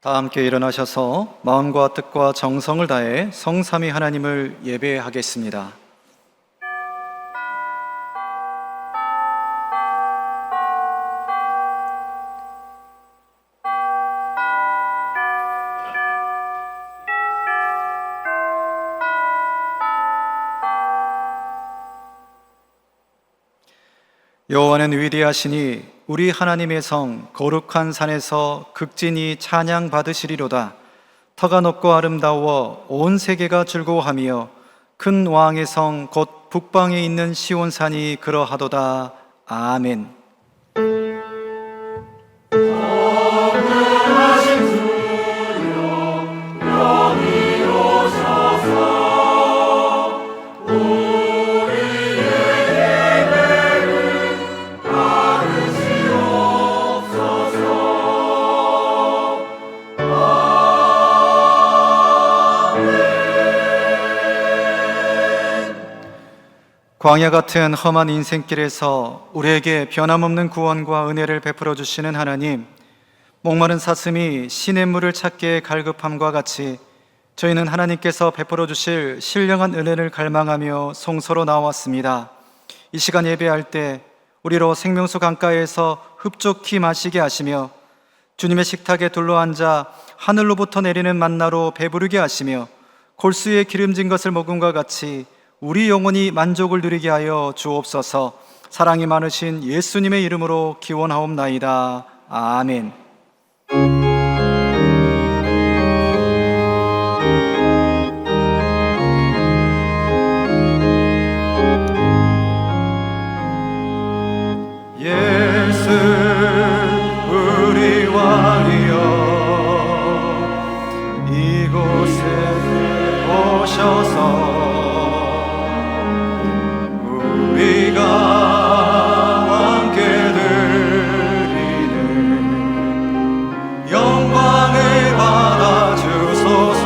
다 함께 일어나셔서 마음과 뜻과 정성을 다해 성삼위 하나님을 예배하겠습니다. 여호와는 위대하시니 우리 하나님의 성 거룩한 산에서 극진히 찬양 받으시리로다. 터가 높고 아름다워 온 세계가 즐거워하며 큰 왕의 성 곧 북방에 있는 시온산이 그러하도다. 아멘. 광야 같은 험한 인생길에서 우리에게 변함없는 구원과 은혜를 베풀어 주시는 하나님, 목마른 사슴이 시냇물을 찾기에 갈급함과 같이 저희는 하나님께서 베풀어 주실 신령한 은혜를 갈망하며 송소로 나왔습니다. 이 시간 예배할 때 우리로 생명수 강가에서 흡족히 마시게 하시며 주님의 식탁에 둘러앉아 하늘로부터 내리는 만나로 배부르게 하시며 골수에 기름진 것을 먹음과 같이 우리 영혼이 만족을 누리게 하여 주옵소서. 사랑이 많으신 예수님의 이름으로 기원하옵나이다. 아멘. 예수 우리 왕이여 이곳에 오셔서 우리가 함께 드리는 영광을 받아주소서.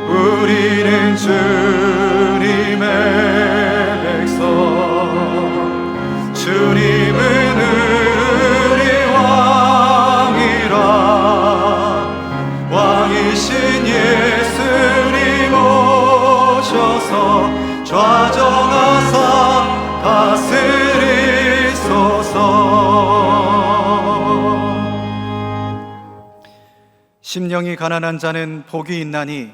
우리는 주님의 백성, 주님은 우리 왕이라. 왕이신 예수님 오셔서 좌정하사 다스리소서. 심령이 가난한 자는 복이 있나니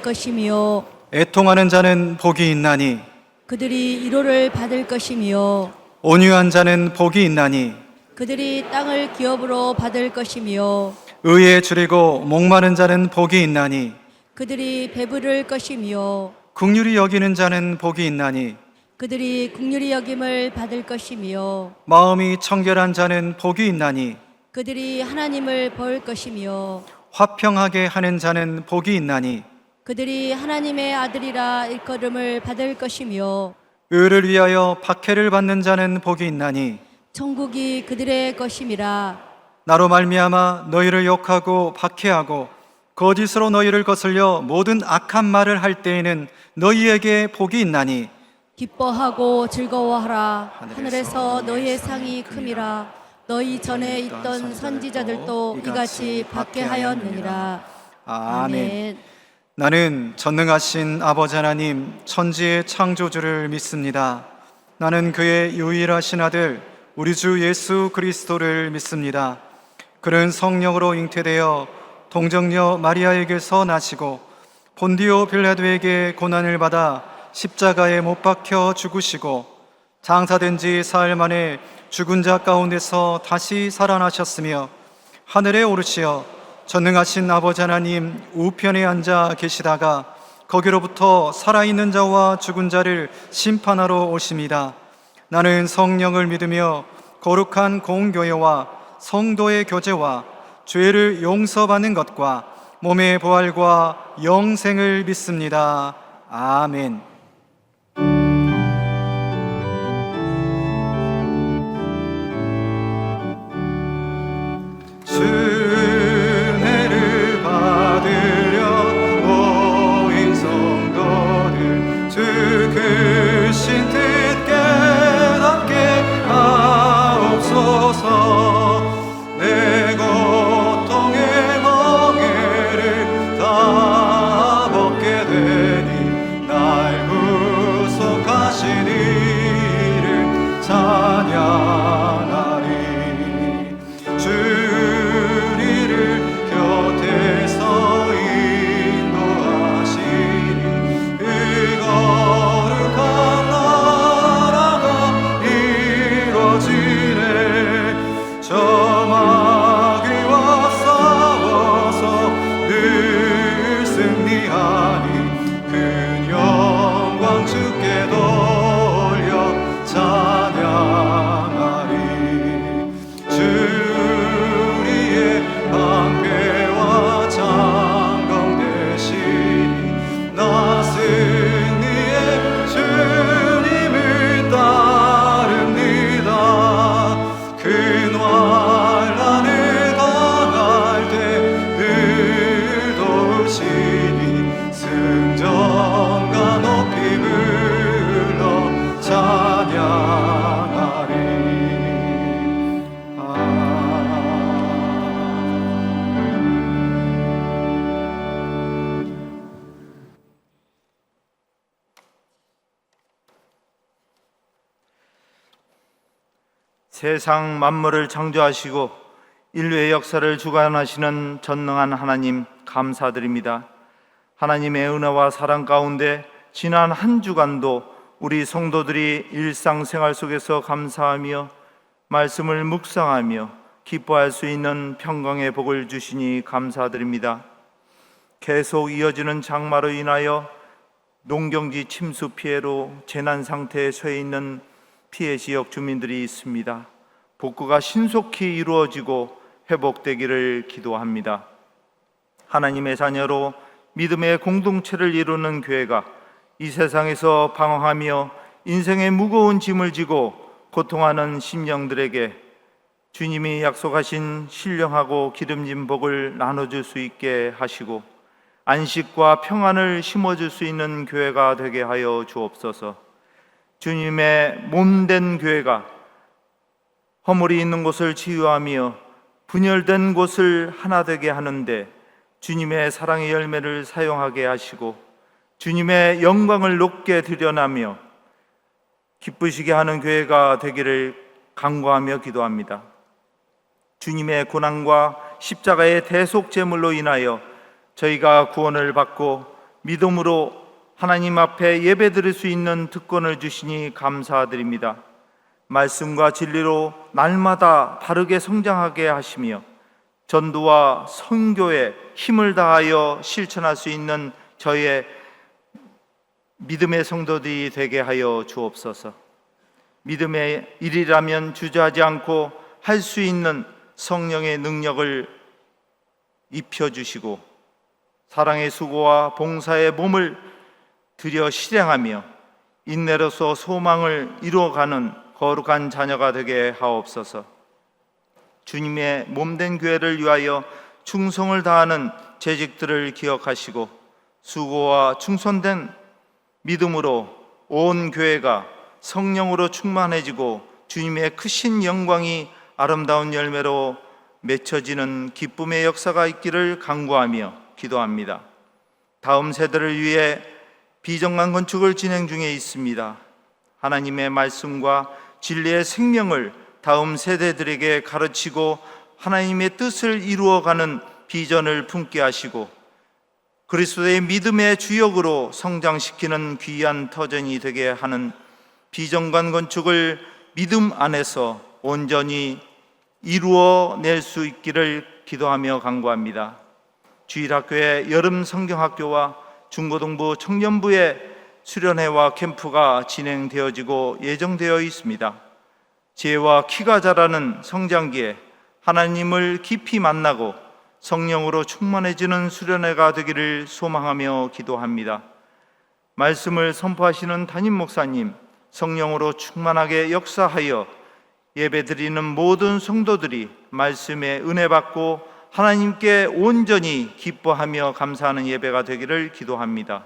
것이며 애통하는 자는 복이 있나니 그들이 위로를 받을 것이며 온유한 자는 복이 있나니 그들이 땅을 기업으로 받을 것이며 의에 줄이고 목마른 자는 복이 있나니 그들이 배부를 것이며 긍휼히 여기는 자는 복이 있나니 그들이 긍휼히 여김을 받을 것이며 마음이 청결한 자는 복이 있나니 그들이 하나님을 볼 것이며 화평하게 하는 자는 복이 있나니 그들이 하나님의 아들이라 일컬음을 받을 것이며 의를 위하여 박해를 받는 자는 복이 있나니 천국이 그들의 것임이라. 나로 말미암아 너희를 욕하고 박해하고 거짓으로 너희를 거슬려 모든 악한 말을 할 때에는 너희에게 복이 있나니 기뻐하고 즐거워하라. 하늘에서 너희의 상이 큼이라. 너희 전에 있던 선지자들도 이같이 박해하였느니라. 아멘. 나는 전능하신 아버지 하나님 천지의 창조주를 믿습니다. 나는 그의 유일하신 아들 우리 주 예수 그리스도를 믿습니다. 그는 성령으로 잉태되어 동정녀 마리아에게서 나시고 본디오 빌라도에게 고난을 받아 십자가에 못 박혀 죽으시고 장사된 지 사흘 만에 죽은 자 가운데서 다시 살아나셨으며 하늘에 오르시어 전능하신 아버지 하나님 우편에 앉아 계시다가 거기로부터 살아있는 자와 죽은 자를 심판하러 오십니다. 나는 성령을 믿으며 거룩한 공교회와 성도의 교제와 죄를 용서받는 것과 몸의 부활과 영생을 믿습니다. 아멘. 은혜를 받으려 모인 성도들 주 크신 뜻 깨닫게 하옵소서. 세상 만물을 창조하시고 인류의 역사를 주관하시는 전능한 하나님 감사드립니다. 하나님의 은혜와 사랑 가운데 지난 한 주간도 우리 성도들이 일상생활 속에서 감사하며 말씀을 묵상하며 기뻐할 수 있는 평강의 복을 주시니 감사드립니다. 계속 이어지는 장마로 인하여 농경지 침수 피해로 재난 상태에 처해 있는 피해 지역 주민들이 있습니다. 복구가 신속히 이루어지고 회복되기를 기도합니다. 하나님의 자녀로 믿음의 공동체를 이루는 교회가 이 세상에서 방황하며 인생의 무거운 짐을 지고 고통하는 심령들에게 주님이 약속하신 신령하고 기름진 복을 나눠줄 수 있게 하시고 안식과 평안을 심어줄 수 있는 교회가 되게 하여 주옵소서. 주님의 몸된 교회가 허물이 있는 곳을 치유하며 분열된 곳을 하나 되게 하는데 주님의 사랑의 열매를 사용하게 하시고 주님의 영광을 높게 드러나며 기쁘시게 하는 교회가 되기를 간구하며 기도합니다. 주님의 고난과 십자가의 대속 제물로 인하여 저희가 구원을 받고 믿음으로 하나님 앞에 예배드릴 수 있는 특권을 주시니 감사드립니다. 말씀과 진리로 날마다 바르게 성장하게 하시며 전도와 선교에 힘을 다하여 실천할 수 있는 저희의 믿음의 성도들이 되게 하여 주옵소서. 믿음의 일이라면 주저하지 않고 할 수 있는 성령의 능력을 입혀주시고 사랑의 수고와 봉사의 몸을 들여 실행하며 인내로서 소망을 이루어가는 거룩한 자녀가 되게 하옵소서. 주님의 몸된 교회를 위하여 충성을 다하는 재직들을 기억하시고 수고와 충성된 믿음으로 온 교회가 성령으로 충만해지고 주님의 크신 영광이 아름다운 열매로 맺혀지는 기쁨의 역사가 있기를 간구하며 기도합니다. 다음 세대를 위해 비정한 건축을 진행 중에 있습니다. 하나님의 말씀과 진리의 생명을 다음 세대들에게 가르치고 하나님의 뜻을 이루어가는 비전을 품게 하시고 그리스도의 믿음의 주역으로 성장시키는 귀한 터전이 되게 하는 비정관 건축을 믿음 안에서 온전히 이루어낼 수 있기를 기도하며 간구합니다. 주일학교의 여름 성경학교와 중고등부 청년부의 수련회와 캠프가 진행되어지고 예정되어 있습니다. 지혜와 키가 자라는 성장기에 하나님을 깊이 만나고 성령으로 충만해지는 수련회가 되기를 소망하며 기도합니다. 말씀을 선포하시는 담임 목사님, 성령으로 충만하게 역사하여 예배드리는 모든 성도들이 말씀에 은혜 받고 하나님께 온전히 기뻐하며 감사하는 예배가 되기를 기도합니다.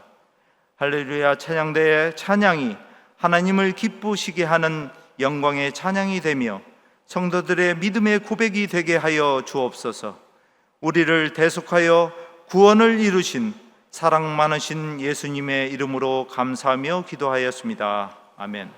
할렐루야 찬양대의 찬양이 하나님을 기쁘시게 하는 영광의 찬양이 되며 성도들의 믿음의 고백이 되게 하여 주옵소서. 우리를 대속하여 구원을 이루신 사랑 많으신 예수님의 이름으로 감사하며 기도하였습니다. 아멘.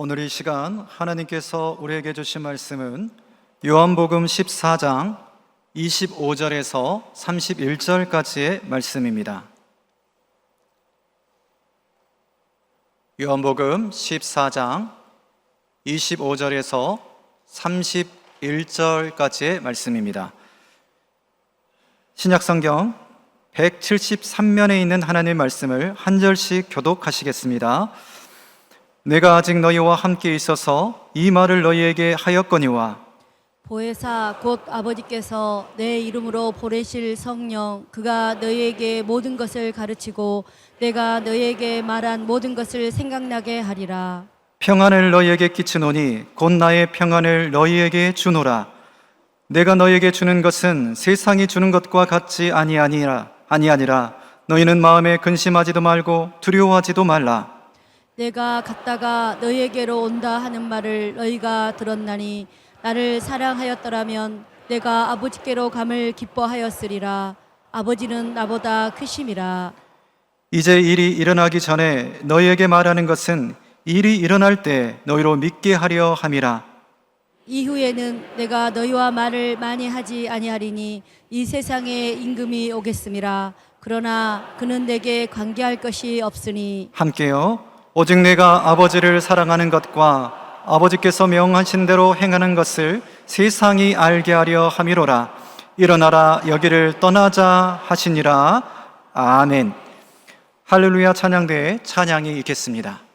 오늘 이 시간 하나님께서 우리에게 주신 말씀은 요한복음 14장 25절에서 31절까지의 말씀입니다. 요한복음 14장 25절에서 31절까지의 말씀입니다. 신약성경 173면에 있는 하나님의 말씀을 한 절씩 교독하시겠습니다. 내가 아직 너희와 함께 있어서 이 말을 너희에게 하였거니와 보혜사 곧 아버지께서 내 이름으로 보내실 성령 그가 너희에게 모든 것을 가르치고 내가 너희에게 말한 모든 것을 생각나게 하리라. 평안을 너희에게 끼치노니 곧 나의 평안을 너희에게 주노라. 내가 너희에게 주는 것은 세상이 주는 것과 같지 아니하니라. 너희는 마음에 근심하지도 말고 두려워하지도 말라. 내가 갔다가 너희에게로 온다 하는 말을 너희가 들었나니 나를 사랑하였더라면 내가 아버지께로 감을 기뻐하였으리라. 아버지는 나보다 크심이라. 이제 일이 일어나기 전에 너희에게 말하는 것은 일이 일어날 때 너희로 믿게 하려 함이라. 이후에는 내가 너희와 말을 많이 하지 아니하리니 이 세상에 임금이 오겠음이라. 그러나 그는 내게 관계할 것이 없으니 함께요. 오직 내가 아버지를 사랑하는 것과 아버지께서 명하신 대로 행하는 것을 세상이 알게 하려 함이로라. 일어나라 여기를 떠나자 하시니라. 아멘. 할렐루야 찬양대에 찬양이 있겠습니다.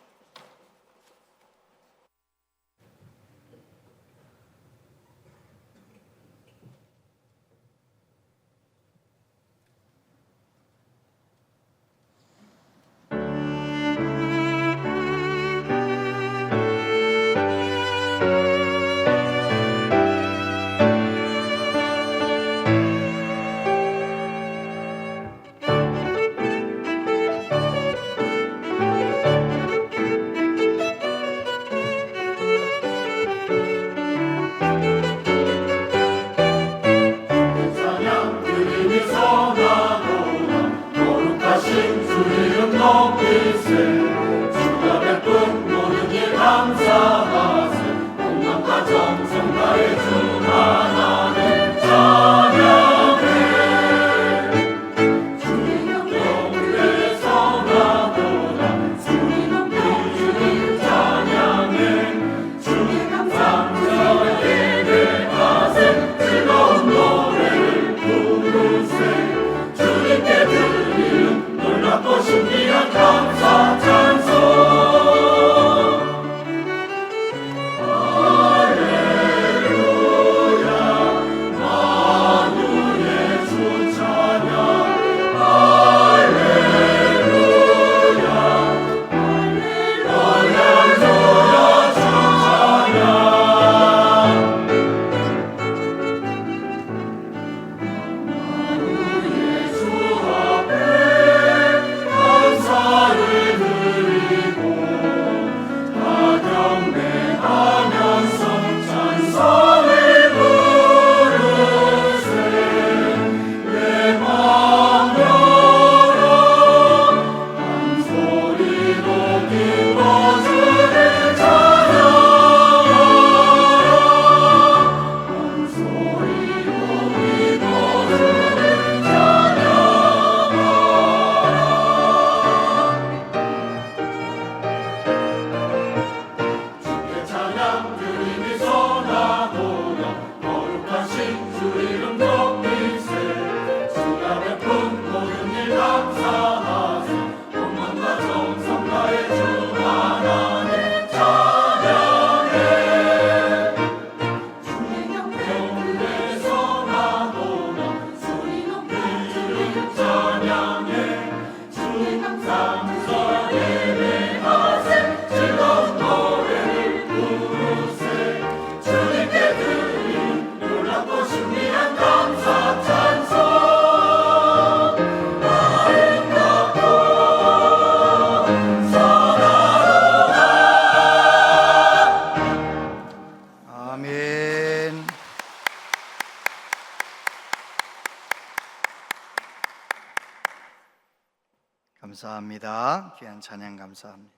감사합니다. 귀한 찬양 감사합니다.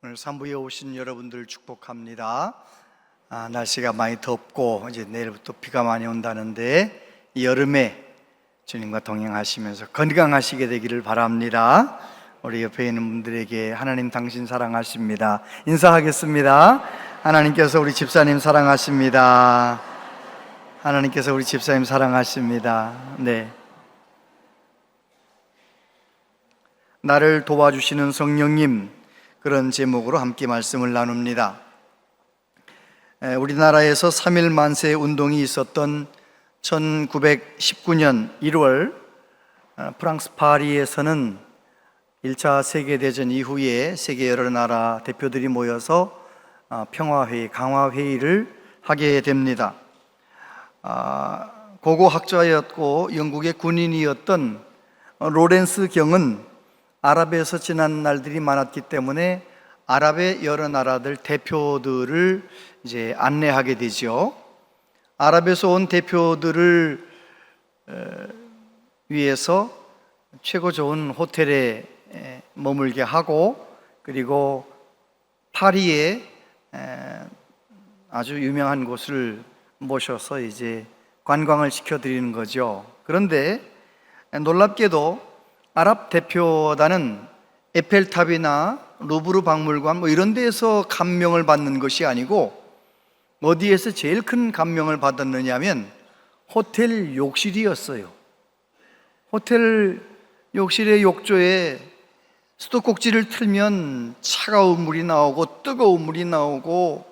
오늘 산부에 오신 여러분들 축복합니다. 날씨가 많이 덥고 이제 내일부터 비가 많이 온다는데 이 여름에 주님과 동행하시면서 건강하시게 되기를 바랍니다. 우리 옆에 있는 분들에게 하나님 당신 사랑하십니다 인사하겠습니다. 하나님께서 우리 집사님 사랑하십니다. 하나님께서 우리 집사님 사랑하십니다. 네. 나를 도와주시는 성령님, 그런 제목으로 함께 말씀을 나눕니다. 우리나라에서 3.1 만세 운동이 있었던 1919년 1월 프랑스 파리에서는 1차 세계대전 이후에 세계 여러 나라 대표들이 모여서 평화회의, 강화회의를 하게 됩니다. 고고학자였고 영국의 군인이었던 로렌스 경은 아랍에서 지난 날들이 많았기 때문에 아랍의 여러 나라들 대표들을 이제 안내하게 되죠. 아랍에서 온 대표들을 위해서 최고 좋은 호텔에 머물게 하고, 그리고 파리에 아주 유명한 곳을 모셔서 이제 관광을 시켜드리는 거죠. 그런데 놀랍게도 아랍 대표단은 에펠탑이나 루브르 박물관 뭐 이런 데에서 감명을 받는 것이 아니고 어디에서 제일 큰 감명을 받았느냐 하면 호텔 욕실이었어요. 호텔 욕실의 욕조에 수도꼭지를 틀면 차가운 물이 나오고 뜨거운 물이 나오고,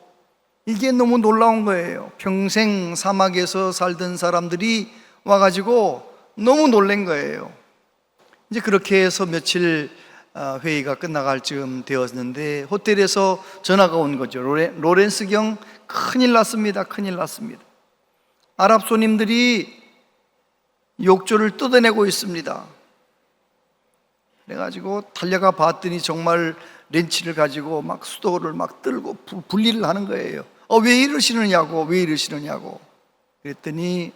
이게 너무 놀라운 거예요. 평생 사막에서 살던 사람들이 와가지고 너무 놀란 거예요. 이제 그렇게 해서 며칠 회의가 끝나갈 즈음 되었는데 호텔에서 전화가 온 거죠. 로렌스 경 큰일 났습니다. 큰일 났습니다. 아랍 손님들이 욕조를 뜯어내고 있습니다. 그래가지고 달려가 봤더니 정말 렌치를 가지고 막 수도를 막 들고 분리를 하는 거예요. 왜 이러시느냐고, 왜 이러시느냐고. 그랬더니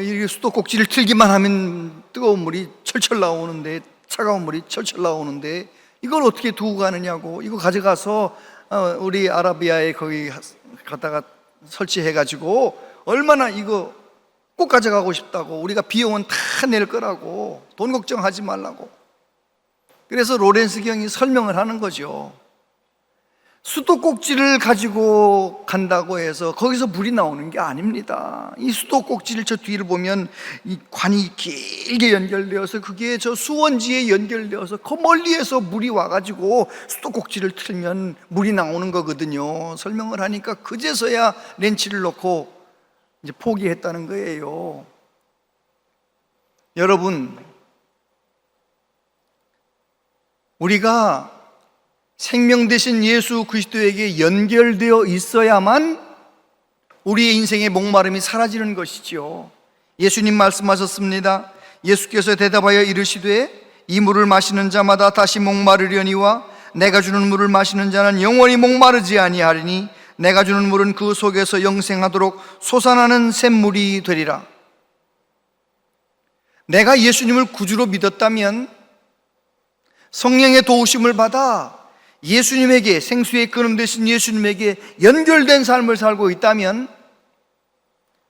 이 수도꼭지를 틀기만 하면 뜨거운 물이 철철 나오는데, 차가운 물이 철철 나오는데 이걸 어떻게 두고 가느냐고. 이거 가져가서 우리 아라비아에 거기 갖다가 설치해가지고 얼마나 이거 꼭 가져가고 싶다고, 우리가 비용은 다 낼 거라고, 돈 걱정하지 말라고. 그래서 로렌스 경이 설명을 하는 거죠. 수도꼭지를 가지고 간다고 해서 거기서 물이 나오는 게 아닙니다. 이 수도꼭지를 저 뒤를 보면 이 관이 길게 연결되어서 그게 저 수원지에 연결되어서 그 멀리에서 물이 와가지고 수도꼭지를 틀면 물이 나오는 거거든요. 설명을 하니까 그제서야 렌치를 놓고 이제 포기했다는 거예요. 여러분, 우리가 생명 되신 예수 그리스도에게 연결되어 있어야만 우리의 인생의 목마름이 사라지는 것이지요. 예수님 말씀하셨습니다. 예수께서 대답하여 이르시되 이 물을 마시는 자마다 다시 목마르려니와 내가 주는 물을 마시는 자는 영원히 목마르지 아니하리니 내가 주는 물은 그 속에서 영생하도록 솟아나는 샘물이 되리라. 내가 예수님을 구주로 믿었다면, 성령의 도우심을 받아 예수님에게, 생수의 근원 되신 예수님에게 연결된 삶을 살고 있다면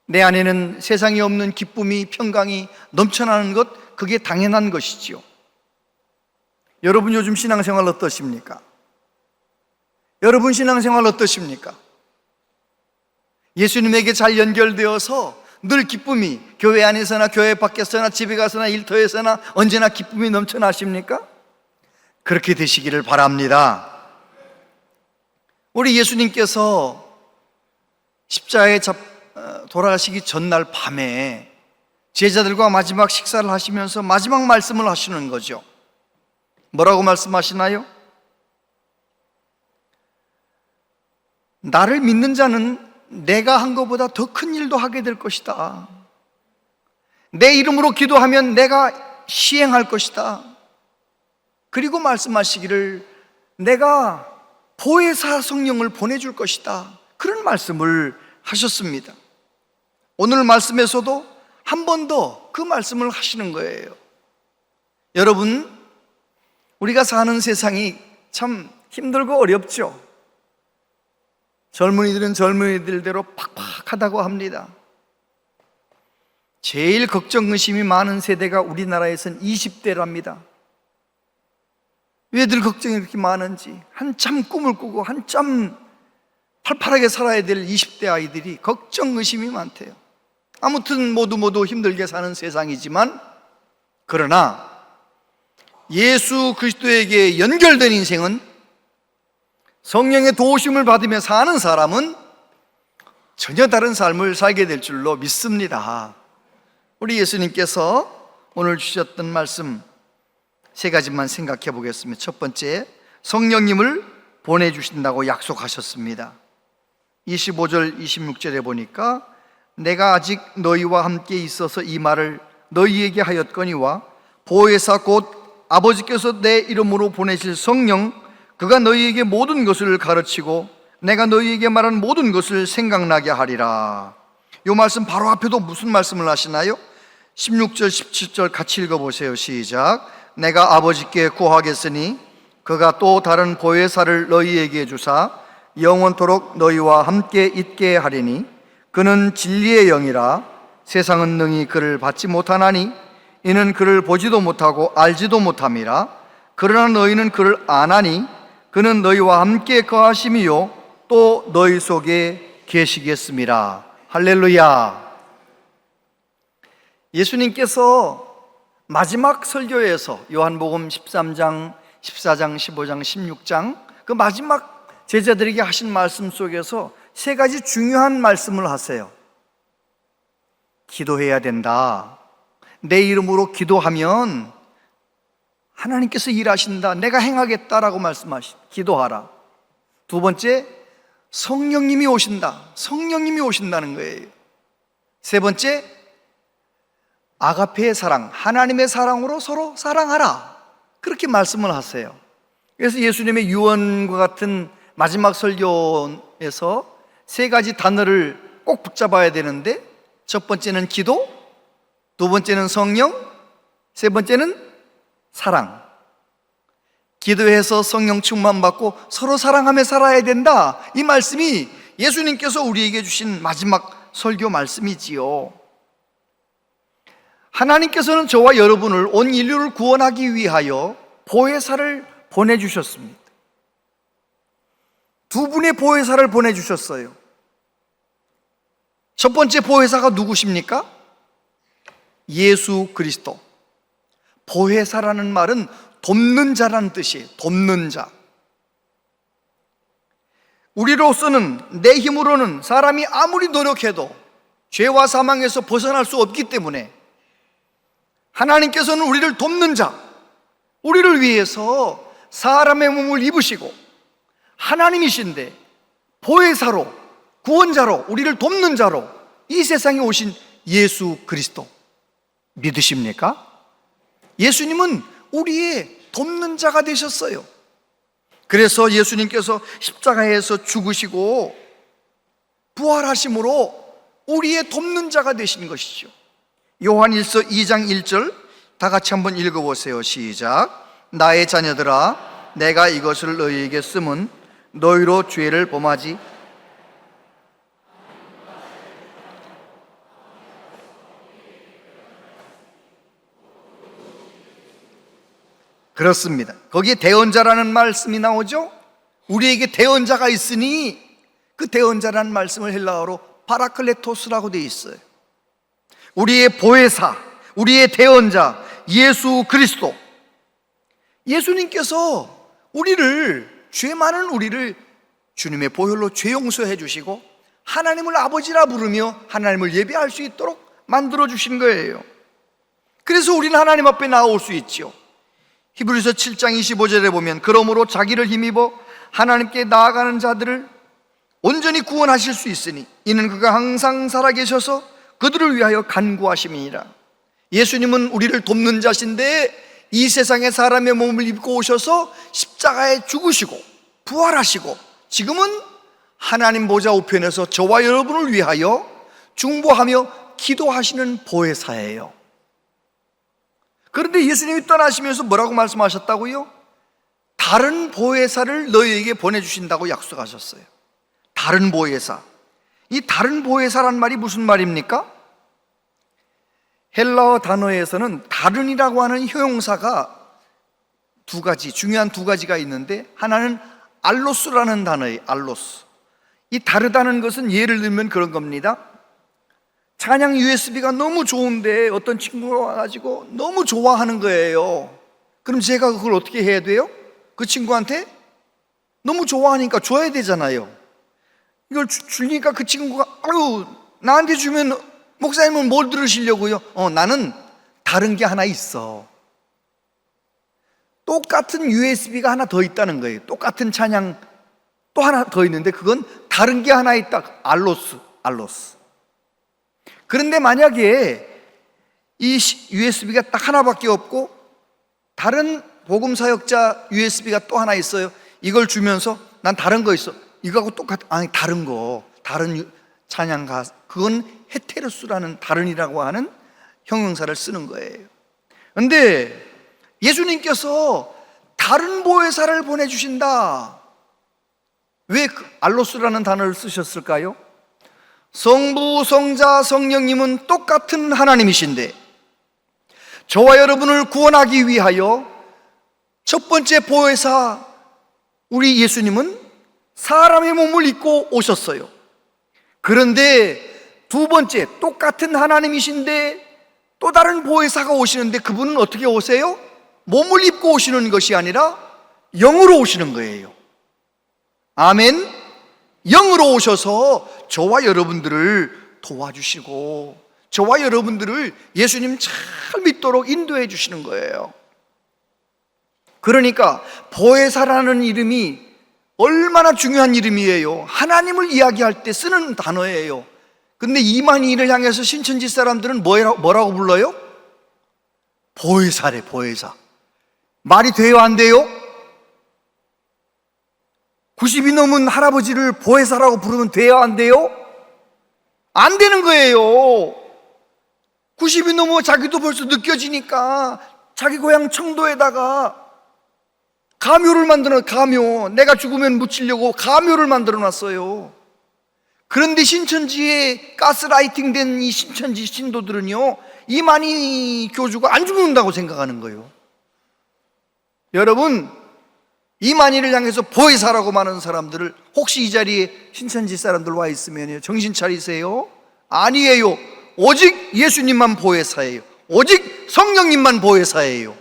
내 안에는 세상에 없는 기쁨이, 평강이 넘쳐나는 것, 그게 당연한 것이지요. 여러분 요즘 신앙생활 어떠십니까? 여러분 신앙생활 어떠십니까? 예수님에게 잘 연결되어서 늘 기쁨이, 교회 안에서나 교회 밖에서나 집에 가서나 일터에서나 언제나 기쁨이 넘쳐나십니까? 그렇게 되시기를 바랍니다. 우리 예수님께서 십자가에 돌아가시기 전날 밤에 제자들과 마지막 식사를 하시면서 마지막 말씀을 하시는 거죠. 뭐라고 말씀하시나요? 나를 믿는 자는 내가 한 것보다 더 큰 일도 하게 될 것이다. 내 이름으로 기도하면 내가 시행할 것이다. 그리고 말씀하시기를 내가 보혜사 성령을 보내줄 것이다. 그런 말씀을 하셨습니다. 오늘 말씀에서도 한 번 더 그 말씀을 하시는 거예요. 여러분, 우리가 사는 세상이 참 힘들고 어렵죠. 젊은이들은 젊은이들대로 팍팍하다고 합니다. 제일 걱정 의심이 많은 세대가 우리나라에선 20대랍니다. 왜들 걱정이 그렇게 많은지, 한참 꿈을 꾸고 한참 팔팔하게 살아야 될 20대 아이들이 걱정 의심이 많대요. 아무튼 모두 힘들게 사는 세상이지만, 그러나 예수 그리스도에게 연결된 인생은 성령의 도우심을 받으며 사는 사람은 전혀 다른 삶을 살게 될 줄로 믿습니다. 우리 예수님께서 오늘 주셨던 말씀 세 가지만 생각해 보겠습니다. 첫 번째, 성령님을 보내주신다고 약속하셨습니다. 25절 26절에 보니까 내가 아직 너희와 함께 있어서 이 말을 너희에게 하였거니와 보혜사 곧 아버지께서 내 이름으로 보내실 성령 그가 너희에게 모든 것을 가르치고 내가 너희에게 말한 모든 것을 생각나게 하리라. 이 말씀 바로 앞에도 무슨 말씀을 하시나요? 16절 17절 같이 읽어보세요. 시작. 내가 아버지께 구하겠으니 그가 또 다른 보혜사를 너희에게 주사 영원토록 너희와 함께 있게 하리니 그는 진리의 영이라. 세상은 능히 그를 받지 못하나니 이는 그를 보지도 못하고 알지도 못함이라. 그러나 너희는 그를 아나니 그는 너희와 함께 거하심이요 또 너희 속에 계시겠습니다. 할렐루야. 예수님께서 마지막 설교에서 요한복음 13장, 14장, 15장, 16장 그 마지막 제자들에게 하신 말씀 속에서 세 가지 중요한 말씀을 하세요. 기도해야 된다. 내 이름으로 기도하면 하나님께서 일하신다. 내가 행하겠다라고 말씀하시. 기도하라. 두 번째, 성령님이 오신다. 성령님이 오신다는 거예요. 세 번째, 아가페의 사랑, 하나님의 사랑으로 서로 사랑하라. 그렇게 말씀을 하세요. 그래서 예수님의 유언과 같은 마지막 설교에서 세 가지 단어를 꼭 붙잡아야 되는데 첫 번째는 기도, 두 번째는 성령, 세 번째는 사랑. 기도해서 성령 충만 받고 서로 사랑하며 살아야 된다. 이 말씀이 예수님께서 우리에게 주신 마지막 설교 말씀이지요. 하나님께서는 저와 여러분을 온 인류를 구원하기 위하여 보혜사를 보내주셨습니다. 두 분의 보혜사를 보내주셨어요. 첫 번째 보혜사가 누구십니까? 예수 그리스도. 보혜사라는 말은 돕는 자라는 뜻이에요. 돕는 자. 우리로서는 내 힘으로는 사람이 아무리 노력해도 죄와 사망에서 벗어날 수 없기 때문에 하나님께서는 우리를 돕는 자, 우리를 위해서 사람의 몸을 입으시고 하나님이신데 보혜사로, 구원자로, 우리를 돕는 자로 이 세상에 오신 예수 그리스도 믿으십니까? 예수님은 우리의 돕는 자가 되셨어요. 그래서 예수님께서 십자가에서 죽으시고 부활하심으로 우리의 돕는 자가 되신 것이죠. 요한일서 2장 1절 다 같이 한번 읽어보세요. 시작. 나의 자녀들아 내가 이것을 너희에게 쓰면 너희로 죄를 범하지 그렇습니다. 거기에 대언자라는 말씀이 나오죠. 우리에게 대언자가 있으니 그 대언자라는 말씀을 헬라어로 파라클레토스라고 되어 있어요. 우리의 보혜사, 우리의 대언자 예수 그리스도. 예수님께서 우리를, 죄 많은 우리를 주님의 보혈로 죄 용서해 주시고 하나님을 아버지라 부르며 하나님을 예배할 수 있도록 만들어 주신 거예요. 그래서 우리는 하나님 앞에 나올 수 있죠. 히브리서 7장 25절에 보면 그러므로 자기를 힘입어 하나님께 나아가는 자들을 온전히 구원하실 수 있으니 이는 그가 항상 살아계셔서 그들을 위하여 간구하심이니라. 예수님은 우리를 돕는 자신데 이 세상에 사람의 몸을 입고 오셔서 십자가에 죽으시고 부활하시고 지금은 하나님 보좌 우편에서 저와 여러분을 위하여 중보하며 기도하시는 보혜사예요. 그런데 예수님이 떠나시면서 뭐라고 말씀하셨다고요? 다른 보혜사를 너희에게 보내주신다고 약속하셨어요. 다른 보혜사. 이 다른 보혜사란 말이 무슨 말입니까? 헬라어 단어에서는 다른이라고 하는 형용사가 두 가지, 중요한 두 가지가 있는데 하나는 알로스라는 단어예요. 알로스. 이 다르다는 것은 예를 들면 그런 겁니다. 찬양 USB가 너무 좋은데 어떤 친구가 와가지고 너무 좋아하는 거예요. 그럼 제가 그걸 어떻게 해야 돼요? 그 친구한테 너무 좋아하니까 줘야 되잖아요. 이걸 주니까 그 친구가 아유 나한테 주면 목사님은 뭘 들으시려고요? 나는 다른 게 하나 있어. 똑같은 USB가 하나 더 있다는 거예요. 똑같은 찬양 또 하나 더 있는데 그건 다른 게 하나 있다. 알로스. 그런데 만약에 이 USB가 딱 하나밖에 없고 다른 복음 사역자 USB가 또 하나 있어요. 이걸 주면서 난 다른 거 있어. 이거하고 아니 다른 거, 다른 찬양가, 그건 헤테로스라는 다른이라고 하는 형용사를 쓰는 거예요. 근데 예수님께서 다른 보혜사를 보내주신다. 왜 알로스라는 단어를 쓰셨을까요? 성부, 성자, 성령님은 똑같은 하나님이신데 저와 여러분을 구원하기 위하여 첫 번째 보혜사 우리 예수님은 사람의 몸을 입고 오셨어요. 그런데 두 번째 똑같은 하나님이신데 또 다른 보혜사가 오시는데 그분은 어떻게 오세요? 몸을 입고 오시는 것이 아니라 영으로 오시는 거예요. 아멘. 영으로 오셔서 저와 여러분들을 도와주시고 저와 여러분들을 예수님 잘 믿도록 인도해 주시는 거예요. 그러니까 보혜사라는 이름이 얼마나 중요한 이름이에요. 하나님을 이야기할 때 쓰는 단어예요. 근데 이만희를 향해서 신천지 사람들은 뭐라고 불러요? 보혜사래, 보혜사. 말이 돼요, 안 돼요? 90이 넘은 할아버지를 보혜사라고 부르면 돼요, 안 돼요? 안 되는 거예요. 90이 넘어 자기도 벌써 느껴지니까 자기 고향 청도에다가 가묘를 가묘. 내가 죽으면 묻히려고 가묘를 만들어 놨어요. 그런데 신천지에 가스라이팅 된 이 신천지 신도들은요, 이만희 교주가 안 죽는다고 생각하는 거예요. 여러분, 이만희를 향해서 보혜사라고 말하는 사람들을 혹시 이 자리에 신천지 사람들 와 있으면 정신 차리세요. 아니에요. 오직 예수님만 보혜사예요. 오직 성령님만 보혜사예요.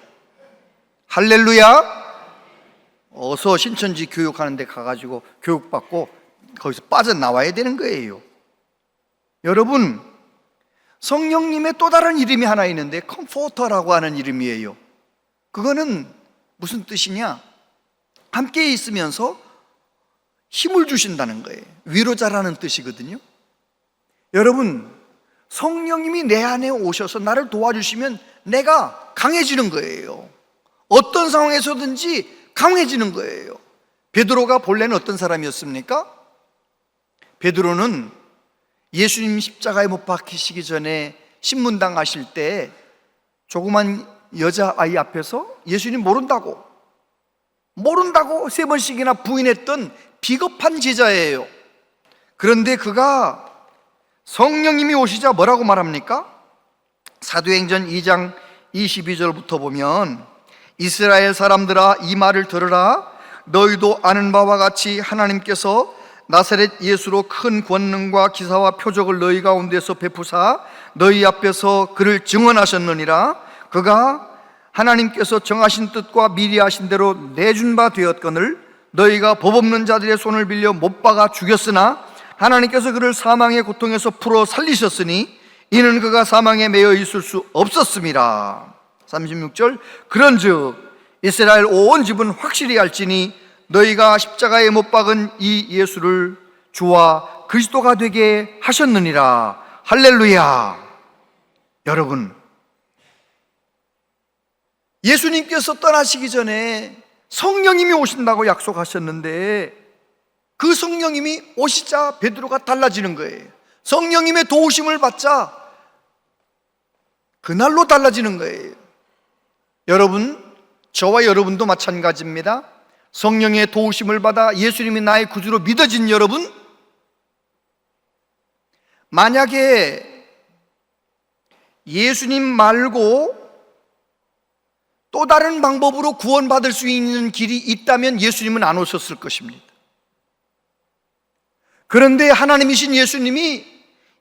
할렐루야. 어서 신천지 교육하는 데 가가지고 교육받고 거기서 빠져나와야 되는 거예요. 여러분, 성령님의 또 다른 이름이 하나 있는데 컴포터라고 하는 이름이에요. 그거는 무슨 뜻이냐? 함께 있으면서 힘을 주신다는 거예요. 위로자라는 뜻이거든요. 여러분, 성령님이 내 안에 오셔서 나를 도와주시면 내가 강해지는 거예요. 어떤 상황에서든지 강해지는 거예요. 베드로가 본래는 어떤 사람이었습니까? 베드로는 예수님 십자가에 못 박히시기 전에 신문당 하실 때 조그만 여자아이 앞에서 예수님 모른다고 3번씩이나 부인했던 비겁한 제자예요. 그런데 그가 성령님이 오시자 뭐라고 말합니까? 사도행전 2장 22절부터 보면 이스라엘 사람들아 이 말을 들으라. 너희도 아는 바와 같이 하나님께서 나사렛 예수로 큰 권능과 기사와 표적을 너희 가운데서 베푸사 너희 앞에서 그를 증언하셨느니라. 그가 하나님께서 정하신 뜻과 미리 하신 대로 내준 바 되었거늘 너희가 법 없는 자들의 손을 빌려 못 박아 죽였으나 하나님께서 그를 사망의 고통에서 풀어 살리셨으니 이는 그가 사망에 매여 있을 수 없었음이라. 36절 그런즉 이스라엘 온 집은 확실히 알지니 너희가 십자가에 못 박은 이 예수를 주와 그리스도가 되게 하셨느니라. 할렐루야. 여러분, 예수님께서 떠나시기 전에 성령님이 오신다고 약속하셨는데 그 성령님이 오시자 베드로가 달라지는 거예요. 성령님의 도우심을 받자 그날로 달라지는 거예요. 여러분, 저와 여러분도 마찬가지입니다. 성령의 도우심을 받아 예수님이 나의 구주로 믿어진 여러분, 만약에 예수님 말고 또 다른 방법으로 구원받을 수 있는 길이 있다면 예수님은 안 오셨을 것입니다. 그런데 하나님이신 예수님이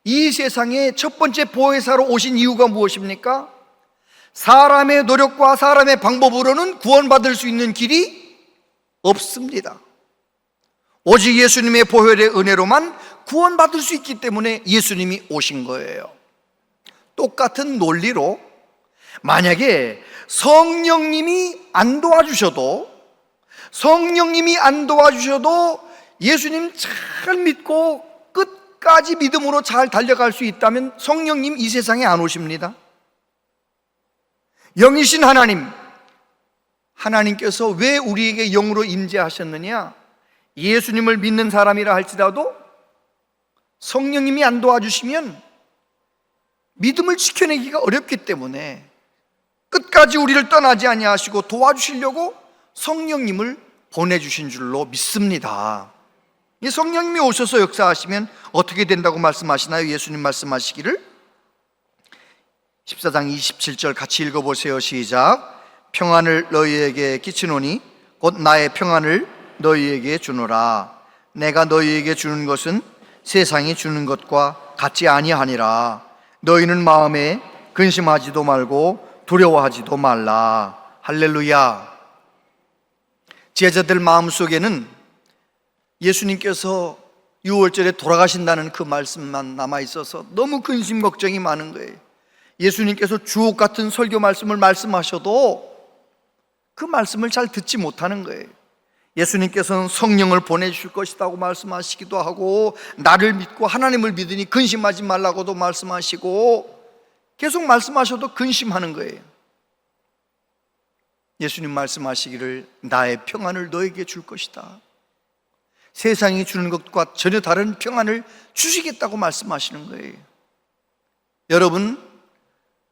이 세상에 첫 번째 보혜사로 오신 이유가 무엇입니까? 사람의 노력과 사람의 방법으로는 구원받을 수 있는 길이 없습니다. 오직 예수님의 보혈의 은혜로만 구원받을 수 있기 때문에 예수님이 오신 거예요. 똑같은 논리로 만약에 성령님이 안 도와주셔도 예수님 잘 믿고 끝까지 믿음으로 잘 달려갈 수 있다면 성령님 이 세상에 안 오십니다. 영이신 하나님께서 왜 우리에게 영으로 임재하셨느냐? 예수님을 믿는 사람이라 할지라도 성령님이 안 도와주시면 믿음을 지켜내기가 어렵기 때문에 끝까지 우리를 떠나지 아니하시고 도와주시려고 성령님을 보내주신 줄로 믿습니다. 이 성령님이 오셔서 역사하시면 어떻게 된다고 말씀하시나요? 예수님 말씀하시기를 14장 27절 같이 읽어보세요. 시작. 평안을 너희에게 끼치노니 곧 나의 평안을 너희에게 주노라. 내가 너희에게 주는 것은 세상이 주는 것과 같지 아니하니라. 너희는 마음에 근심하지도 말고 두려워하지도 말라. 할렐루야. 제자들 마음속에는 예수님께서 6월절에 돌아가신다는 그 말씀만 남아있어서 너무 근심 걱정이 많은 거예요. 예수님께서 주옥 같은 설교 말씀을 말씀하셔도 그 말씀을 잘 듣지 못하는 거예요. 예수님께서는 성령을 보내주실 것이라고 말씀하시기도 하고, 나를 믿고 하나님을 믿으니 근심하지 말라고도 말씀하시고, 계속 말씀하셔도 근심하는 거예요. 예수님 말씀하시기를 나의 평안을 너에게 줄 것이다, 세상이 주는 것과 전혀 다른 평안을 주시겠다고 말씀하시는 거예요. 여러분,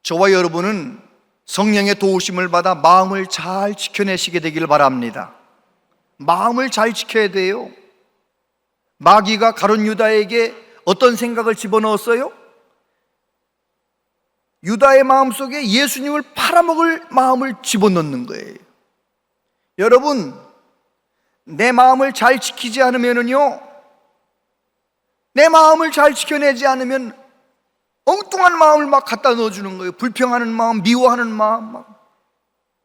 저와 여러분은 성령의 도우심을 받아 마음을 잘 지켜내시게 되길 바랍니다. 마음을 잘 지켜야 돼요. 마귀가 가룟 유다에게 어떤 생각을 집어넣었어요? 유다의 마음속에 예수님을 팔아먹을 마음을 집어넣는 거예요. 여러분, 내 마음을 잘 지키지 않으면요, 내 마음을 잘 지켜내지 않으면 엉뚱한 마음을 막 갖다 넣어주는 거예요. 불평하는 마음, 미워하는 마음,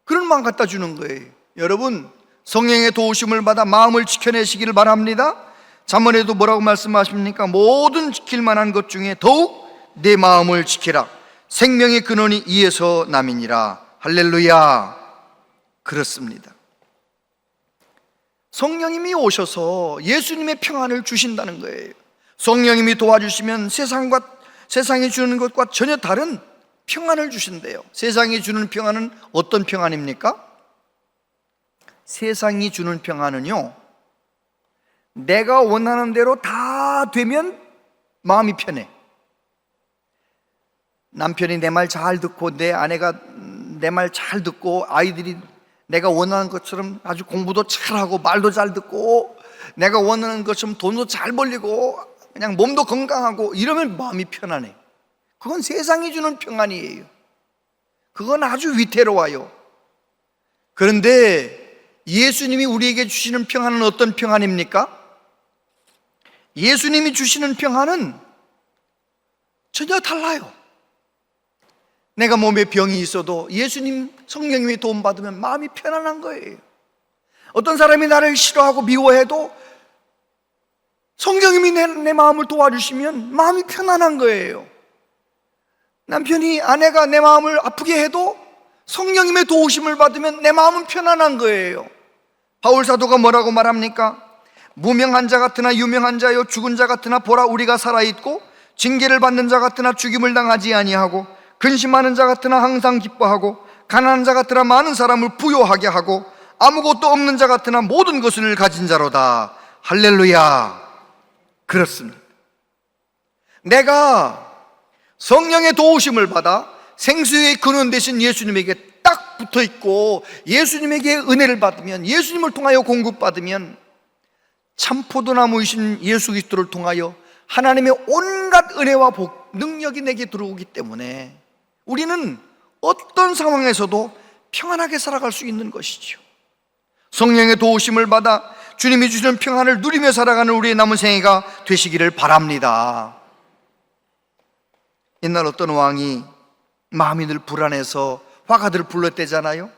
그런 마음 갖다 주는 거예요. 여러분, 성령의 도우심을 받아 마음을 지켜내시기를 바랍니다. 잠언에도 뭐라고 말씀하십니까? 모든 지킬 만한 것 중에 더욱 내 마음을 지키라. 생명의 근원이 이에서 남이니라. 할렐루야. 그렇습니다. 성령님이 오셔서 예수님의 평안을 주신다는 거예요. 성령님이 도와주시면 세상이 주는 것과 전혀 다른 평안을 주신대요. 세상이 주는 평안은 어떤 평안입니까? 세상이 주는 평안은요, 내가 원하는 대로 다 되면 마음이 편해. 남편이 내 말 잘 듣고, 내 아내가 내 말 잘 듣고, 아이들이 내가 원하는 것처럼 아주 공부도 잘하고 말도 잘 듣고, 내가 원하는 것처럼 돈도 잘 벌리고 그냥 몸도 건강하고 이러면 마음이 편안해. 그건 세상이 주는 평안이에요. 그건 아주 위태로워요. 그런데 예수님이 우리에게 주시는 평안은 어떤 평안입니까? 예수님이 주시는 평안은 전혀 달라요. 내가 몸에 병이 있어도 예수님, 성령님이 도움받으면 마음이 편안한 거예요. 어떤 사람이 나를 싫어하고 미워해도 성령님이 내 마음을 도와주시면 마음이 편안한 거예요. 남편이, 아내가 내 마음을 아프게 해도 성령님의 도우심을 받으면 내 마음은 편안한 거예요. 바울 사도가 뭐라고 말합니까? 무명한 자 같으나 유명한 자요, 죽은 자 같으나 보라 우리가 살아있고, 징계를 받는 자 같으나 죽임을 당하지 아니하고, 근심하는 자 같으나 항상 기뻐하고, 가난한 자 같으나 많은 사람을 부요하게 하고, 아무것도 없는 자 같으나 모든 것을 가진 자로다. 할렐루야. 그렇습니다. 내가 성령의 도우심을 받아 생수의 근원 되신 예수님에게 딱 붙어 있고, 예수님에게 은혜를 받으면, 예수님을 통하여 공급받으면, 참포도나무이신 예수 그리스도를 통하여 하나님의 온갖 은혜와 복, 능력이 내게 들어오기 때문에 우리는 어떤 상황에서도 평안하게 살아갈 수 있는 것이죠. 성령의 도우심을 받아 주님이 주시는 평안을 누리며 살아가는 우리의 남은 생애가 되시기를 바랍니다. 옛날 어떤 왕이 마음이 늘 불안해서 화가들을 불렀대잖아요.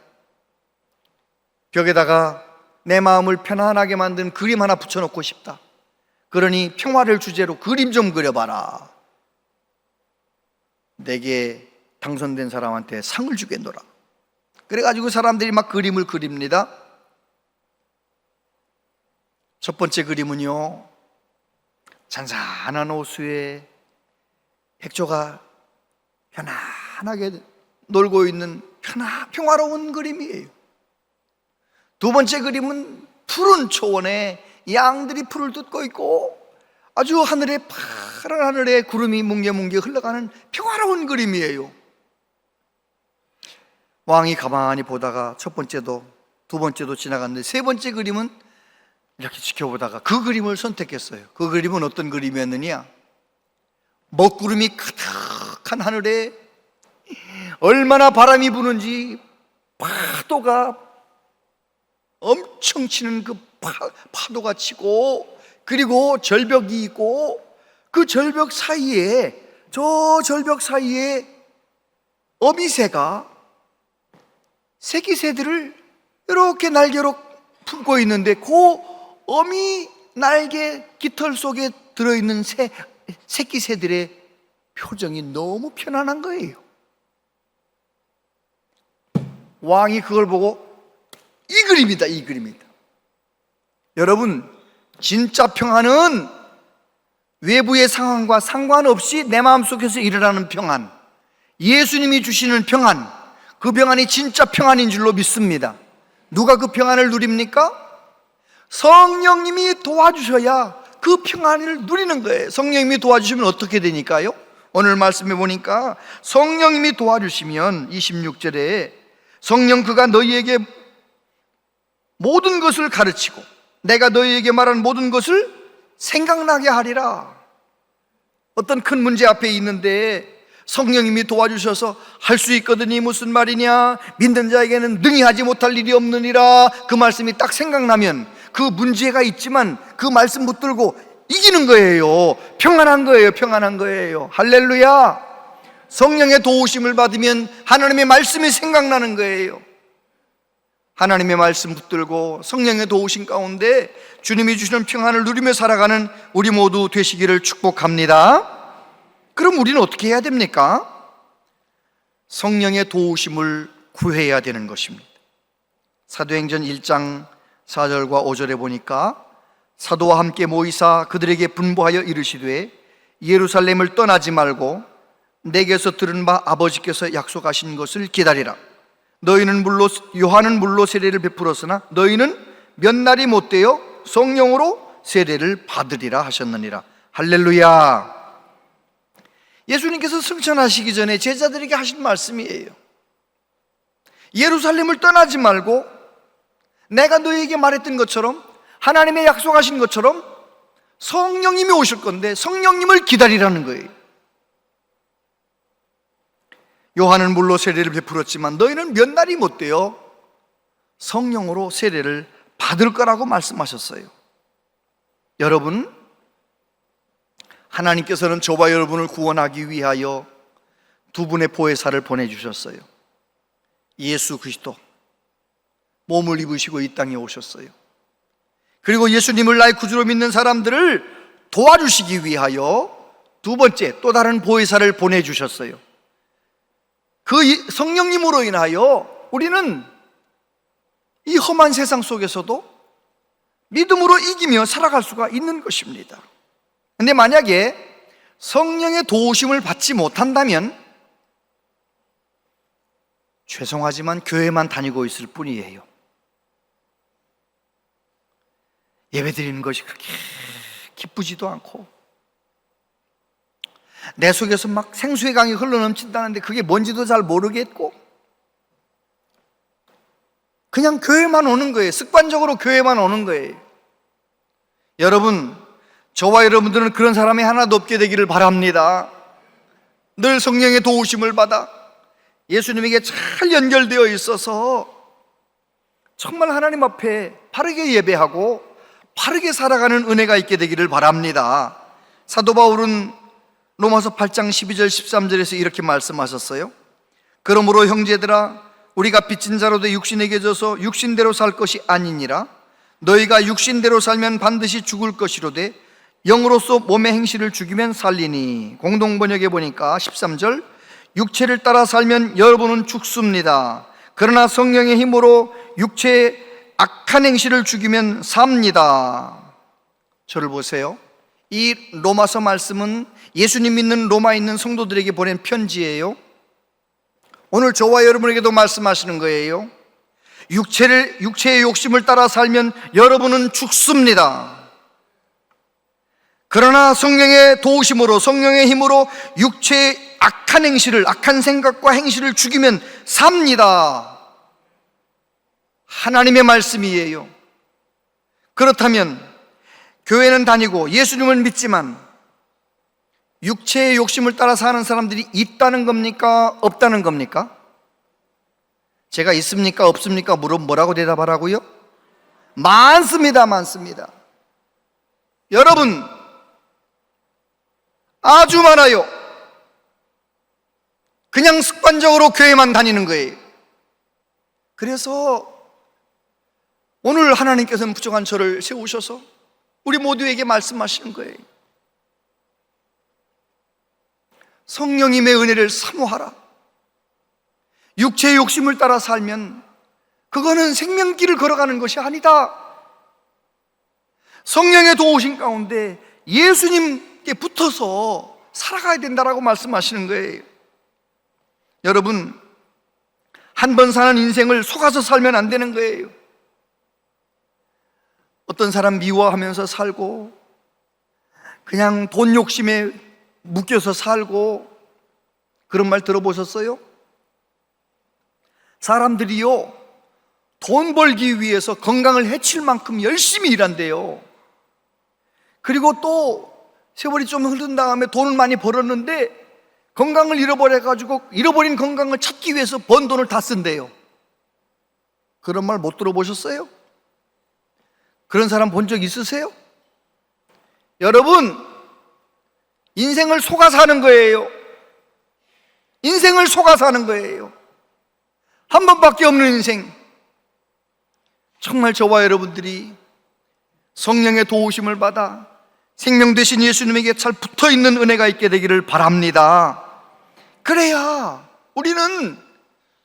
벽에다가 내 마음을 편안하게 만든 그림 하나 붙여놓고 싶다. 그러니 평화를 주제로 그림 좀 그려봐라. 내게 당선된 사람한테 상을 주겠노라. 그래가지고 사람들이 막 그림을 그립니다. 첫 번째 그림은요, 잔잔한 호수에 백조가 편안하게 놀고 있는 평화로운 그림이에요. 두 번째 그림은 푸른 초원에 양들이 풀을 뜯고 있고 아주 파란 하늘에 구름이 뭉게뭉게 흘러가는 평화로운 그림이에요. 왕이 가만히 보다가 첫 번째도 두 번째도 지나갔는데 세 번째 그림은 이렇게 지켜보다가 그 그림을 선택했어요. 그 그림은 어떤 그림이었느냐? 먹구름이 가득한 하늘에 얼마나 바람이 부는지 파도가 엄청 치는 그 파도가 치고, 그리고 절벽이 있고, 그 절벽 사이에, 저 절벽 사이에 어미새가 새끼 새들을 이렇게 날개로 품고 있는데 그 어미 날개 깃털 속에 들어있는 새끼 새들의 표정이 너무 편안한 거예요. 왕이 그걸 보고 이 그림이다, 이 그림이다. 여러분, 진짜 평안은 외부의 상황과 상관없이 내 마음속에서 일어나는 평안, 예수님이 주시는 평안, 그 평안이 진짜 평안인 줄로 믿습니다. 누가 그 평안을 누립니까? 성령님이 도와주셔야 그 평안을 누리는 거예요. 성령님이 도와주시면 어떻게 되니까요? 오늘 말씀해 보니까 성령님이 도와주시면 26절에 성령 그가 너희에게 모든 것을 가르치고 내가 너희에게 말한 모든 것을 생각나게 하리라. 어떤 큰 문제 앞에 있는데 성령님이 도와주셔서 할 수 있거든이 무슨 말이냐, 믿는 자에게는 능히 하지 못할 일이 없느니라, 그 말씀이 딱 생각나면 그 문제가 있지만 그 말씀 붙들고 이기는 거예요. 평안한 거예요. 평안한 거예요. 할렐루야. 성령의 도우심을 받으면 하나님의 말씀이 생각나는 거예요. 하나님의 말씀 붙들고 성령의 도우심 가운데 주님이 주시는 평안을 누리며 살아가는 우리 모두 되시기를 축복합니다. 그럼 우리는 어떻게 해야 됩니까? 성령의 도우심을 구해야 되는 것입니다. 사도행전 1장 4절과 5절에 보니까 사도와 함께 모이사 그들에게 분부하여 이르시되 예루살렘을 떠나지 말고 내게서 들은 바 아버지께서 약속하신 것을 기다리라. 요한은 물로 세례를 베풀었으나 너희는 몇 날이 못되어 성령으로 세례를 받으리라 하셨느니라. 할렐루야. 예수님께서 승천하시기 전에 제자들에게 하신 말씀이에요. 예루살렘을 떠나지 말고 내가 너희에게 말했던 것처럼, 하나님의 약속하신 것처럼 성령님이 오실 건데 성령님을 기다리라는 거예요. 요한은 물로 세례를 베풀었지만 너희는 몇 날이 못되어 성령으로 세례를 받을 거라고 말씀하셨어요. 여러분, 하나님께서는 저와 여러분을 구원하기 위하여 두 분의 보혜사를 보내주셨어요. 예수 그리스도 몸을 입으시고 이 땅에 오셨어요. 그리고 예수님을 나의 구주로 믿는 사람들을 도와주시기 위하여 두 번째 또 다른 보혜사를 보내주셨어요. 그 성령님으로 인하여 우리는 이 험한 세상 속에서도 믿음으로 이기며 살아갈 수가 있는 것입니다. 근데 만약에 성령의 도우심을 받지 못한다면 죄송하지만 교회만 다니고 있을 뿐이에요. 예배 드리는 것이 그렇게 기쁘지도 않고 내 속에서 막 생수의 강이 흘러넘친다는데 그게 뭔지도 잘 모르겠고 그냥 교회만 오는 거예요. 습관적으로 교회만 오는 거예요. 여러분, 저와 여러분들은 그런 사람이 하나도 없게 되기를 바랍니다. 늘 성령의 도우심을 받아 예수님에게 잘 연결되어 있어서 정말 하나님 앞에 바르게 예배하고 바르게 살아가는 은혜가 있게 되기를 바랍니다. 사도 바울은 로마서 8장 12절 13절에서 이렇게 말씀하셨어요. 그러므로 형제들아 우리가 빚진 자로도 육신에게 져서 육신대로 살 것이 아니니라. 너희가 육신대로 살면 반드시 죽을 것이로되 영으로서 몸의 행실을 죽이면 살리니. 공동번역에 보니까 13절, 육체를 따라 살면 여러분은 죽습니다. 그러나 성령의 힘으로 육체의 악한 행실을 죽이면 삽니다. 저를 보세요. 이 로마서 말씀은 예수님 믿는 로마에 있는 성도들에게 보낸 편지예요. 오늘 저와 여러분에게도 말씀하시는 거예요. 육체의 욕심을 따라 살면 여러분은 죽습니다. 그러나 성령의 도우심으로, 성령의 힘으로 육체의 악한 행실을, 악한 생각과 행실을 죽이면 삽니다. 하나님의 말씀이에요. 그렇다면 교회는 다니고 예수님을 믿지만 육체의 욕심을 따라 사는 사람들이 있다는 겁니까? 없다는 겁니까? 제가 있습니까? 없습니까? 물어보면 뭐라고 대답하라고요? 많습니다. 많습니다. 여러분, 아주 많아요. 그냥 습관적으로 교회만 다니는 거예요. 그래서 오늘 하나님께서는 부족한 저를 세우셔서 우리 모두에게 말씀하시는 거예요. 성령님의 은혜를 사모하라. 육체의 욕심을 따라 살면 그거는 생명길을 걸어가는 것이 아니다. 성령의 도우심 가운데 예수님께 붙어서 살아가야 된다라고 말씀하시는 거예요. 여러분, 한 번 사는 인생을 속아서 살면 안 되는 거예요. 어떤 사람 미워하면서 살고 그냥 돈 욕심에 묶여서 살고, 그런 말 들어보셨어요? 사람들이요, 돈 벌기 위해서 건강을 해칠 만큼 열심히 일한대요. 그리고 또 세월이 좀 흐른 다음에 돈을 많이 벌었는데 건강을 잃어버려가지고 잃어버린 건강을 찾기 위해서 번 돈을 다 쓴대요. 그런 말 못 들어보셨어요? 그런 사람 본 적 있으세요? 여러분, 인생을 속아 사는 거예요. 인생을 속아 사는 거예요. 한 번밖에 없는 인생. 정말 저와 여러분들이 성령의 도우심을 받아 생명 되신 예수님에게 잘 붙어있는 은혜가 있게 되기를 바랍니다. 그래야 우리는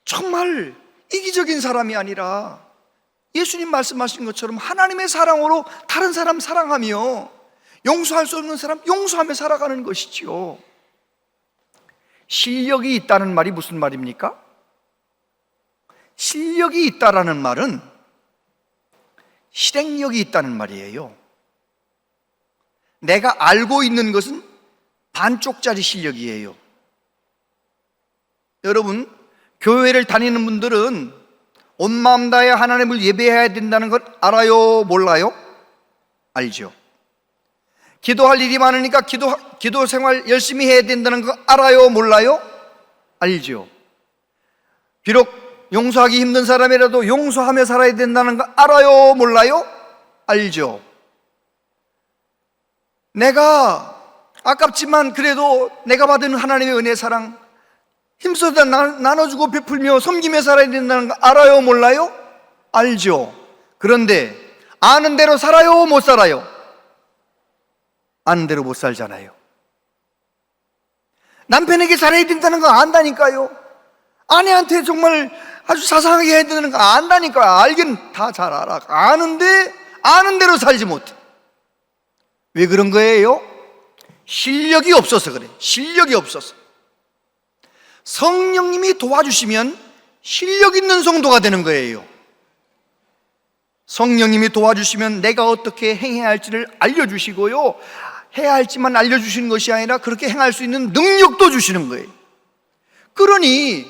정말 이기적인 사람이 아니라 예수님 말씀하신 것처럼 하나님의 사랑으로 다른 사람 사랑하며 용서할 수 없는 사람 용서하며 살아가는 것이지요. 실력이 있다는 말이 무슨 말입니까? 실력이 있다라는 말은 실행력이 있다는 말이에요. 내가 알고 있는 것은 반쪽짜리 실력이에요. 여러분, 교회를 다니는 분들은 온 마음 다해 하나님을 예배해야 된다는 걸 알아요? 몰라요? 알죠. 기도할 일이 많으니까 기도 생활 열심히 해야 된다는 거 알아요? 몰라요? 알죠. 비록 용서하기 힘든 사람이라도 용서하며 살아야 된다는 거 알아요? 몰라요? 알죠. 내가 아깝지만 그래도 내가 받은 하나님의 은혜 사랑 힘써서 나눠주고 베풀며 섬기며 살아야 된다는 거 알아요? 몰라요? 알죠. 그런데 아는 대로 살아요? 못 살아요? 아는 대로 못 살잖아요. 남편에게 잘해야 된다는 거 안다니까요. 아내한테 정말 아주 자상하게 해야 되는 거 안다니까요. 알긴 다 잘 알아. 아는데 아는 대로 살지 못해. 왜 그런 거예요? 실력이 없어서 그래. 실력이 없어서. 성령님이 도와주시면 실력 있는 성도가 되는 거예요. 성령님이 도와주시면 내가 어떻게 행해야 할지를 알려주시고요, 해야 할지만 알려주시는 것이 아니라 그렇게 행할 수 있는 능력도 주시는 거예요. 그러니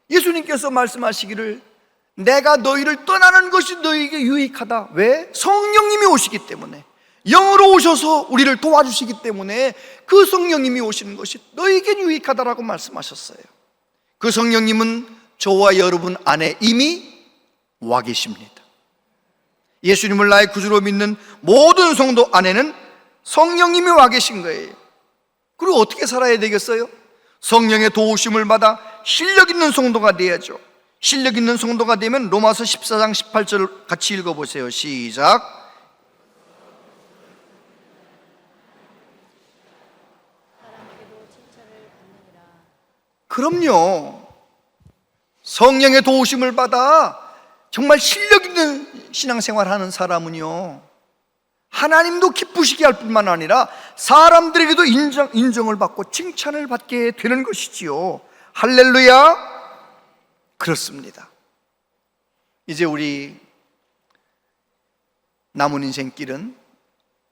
예수님께서 말씀하시기를 내가 너희를 떠나는 것이 너희에게 유익하다. 왜? 성령님이 오시기 때문에, 영으로 오셔서 우리를 도와주시기 때문에 그 성령님이 오시는 것이 너희에게 유익하다라고 말씀하셨어요. 그 성령님은 저와 여러분 안에 이미 와 계십니다. 예수님을 나의 구주로 믿는 모든 성도 안에는 성령님이 와 계신 거예요. 그리고 어떻게 살아야 되겠어요? 성령의 도우심을 받아 실력 있는 성도가 되어야죠. 실력 있는 성도가 되면 로마서 14장 18절 같이 읽어보세요. 시작. 그럼요. 성령의 도우심을 받아 정말 실력 있는 신앙생활 하는 사람은요, 하나님도 기쁘시게 할 뿐만 아니라 사람들에게도 인정을 받고 칭찬을 받게 되는 것이지요. 할렐루야. 그렇습니다. 이제 우리 남은 인생길은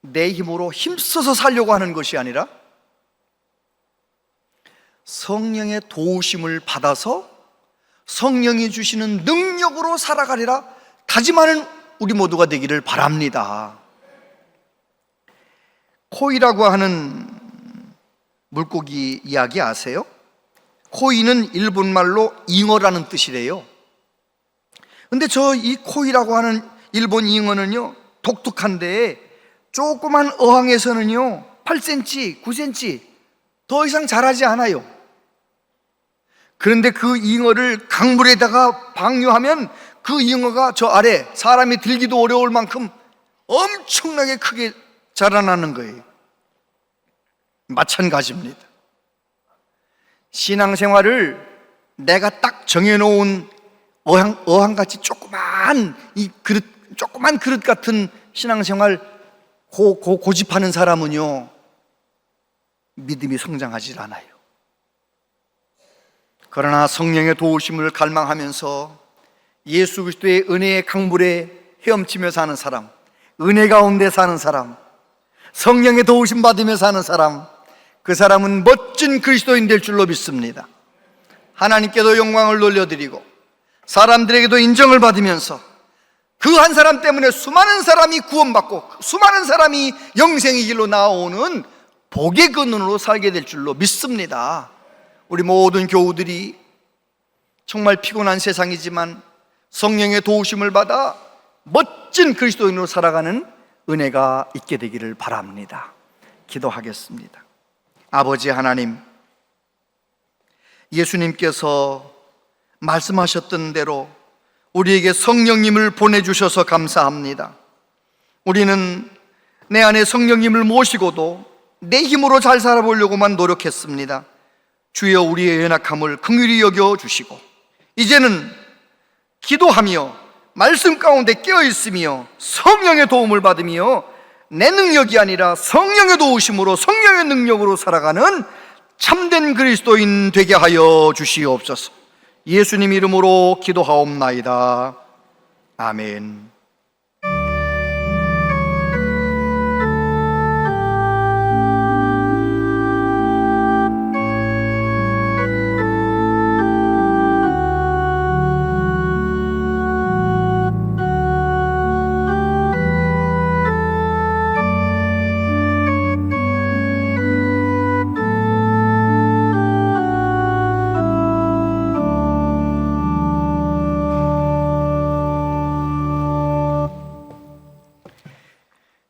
내 힘으로 힘써서 살려고 하는 것이 아니라 성령의 도우심을 받아서 성령이 주시는 능력으로 살아가리라 다짐하는 우리 모두가 되기를 바랍니다. 코이라고 하는 물고기 이야기 아세요? 코이는 일본말로 잉어라는 뜻이래요. 근데 이 코이라고 하는 일본 잉어는요, 독특한데 조그만 어항에서는요 8cm, 9cm 더 이상 자라지 않아요. 그런데 그 잉어를 강물에다가 방류하면 그 잉어가 저 아래 사람이 들기도 어려울 만큼 엄청나게 크게 자라나는 거예요. 마찬가지입니다. 신앙생활을 내가 딱 정해놓은 어항같이 조그만 그릇 같은 신앙생활 고집하는 사람은요, 믿음이 성장하지 않아요. 그러나 성령의 도우심을 갈망하면서 예수 그리스도의 은혜의 강물에 헤엄치며 사는 사람, 은혜 가운데 사는 사람, 성령의 도우심 받으며 사는 사람, 그 사람은 멋진 그리스도인 될 줄로 믿습니다. 하나님께도 영광을 돌려드리고 사람들에게도 인정을 받으면서 그 한 사람 때문에 수많은 사람이 구원받고 수많은 사람이 영생의 길로 나오는 복의 근원으로 살게 될 줄로 믿습니다. 우리 모든 교우들이 정말 피곤한 세상이지만 성령의 도우심을 받아 멋진 그리스도인으로 살아가는 은혜가 있게 되기를 바랍니다. 기도하겠습니다. 아버지 하나님, 예수님께서 말씀하셨던 대로 우리에게 성령님을 보내주셔서 감사합니다. 우리는 내 안에 성령님을 모시고도 내 힘으로 잘 살아보려고만 노력했습니다. 주여 우리의 연약함을 긍휼히 여겨주시고 이제는 기도하며 말씀 가운데 깨어있으며 성령의 도움을 받으며 내 능력이 아니라 성령의 도우심으로 성령의 능력으로 살아가는 참된 그리스도인 되게 하여 주시옵소서. 예수님 이름으로 기도하옵나이다. 아멘.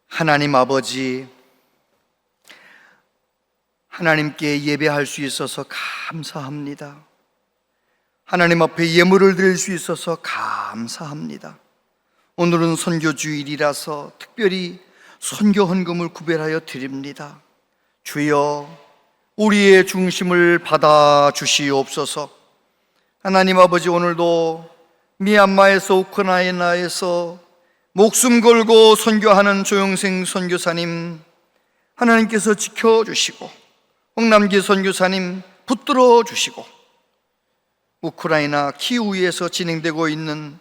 하나님 아버지, 하나님께 예배할 수 있어서 감사합니다. 하나님 앞에 예물을 드릴 수 있어서 감사합니다. 오늘은 선교주일이라서 특별히 선교 헌금을 구별하여 드립니다. 주여 우리의 중심을 받아 주시옵소서. 하나님 아버지, 오늘도 미얀마에서 우크라이나에서 목숨 걸고 선교하는 조영생 선교사님 하나님께서 지켜주시고 홍남기 선교사님 붙들어 주시고 우크라이나 키우이에서 진행되고 있는